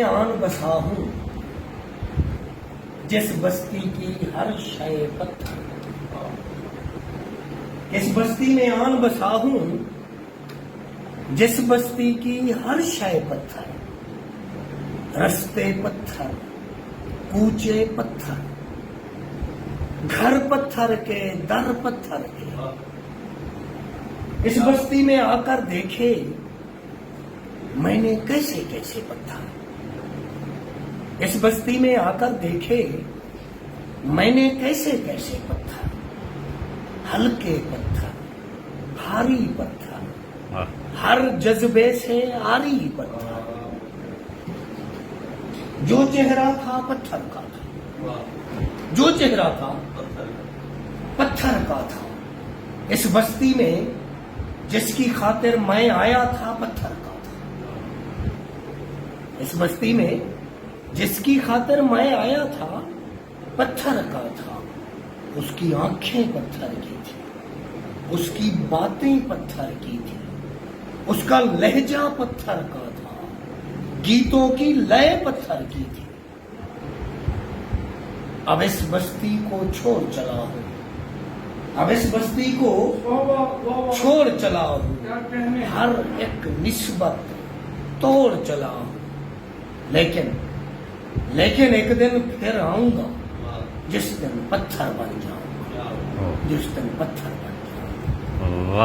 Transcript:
آن بسا ہوں جس بستی کی ہر شے پتھر، اس بستی میں آن بسا ہوں جس بستی کی ہر شے پتھر، رستے پتھر، کوچے پتھر، گھر پتھر کے، در پتھر کے۔ اس بستی میں آ کر دیکھے میں نے کیسے کیسے پتھر، اس بستی میں آ کر دیکھے میں نے کیسے کیسے پتھر، ہلکے پتھر، بھاری پتھر، ہر جذبے سے عاری پتھر۔ جو چہرہ تھا پتھر کا تھا، جو چہرہ تھا پتھر کا تھا۔ اس بستی میں جس کی خاطر میں آیا تھا پتھر کا تھا، اس بستی میں جس کی خاطر میں آیا تھا پتھر کا تھا۔ اس کی آنکھیں پتھر کی تھی، اس کی باتیں پتھر کی تھی، اس کا لہجہ پتھر کا تھا، گیتوں کی لے پتھر کی تھی۔ اب اس بستی کو چھوڑ چلا ہوں، اب اس بستی کو چھوڑ چلا ہوں، ہر ایک نسبت توڑ چلا ہوں۔ لیکن ایک دن پھر آؤں گا جس دن پتھر بن جاؤں گا، جس دن پتھر بن جاؤں گا۔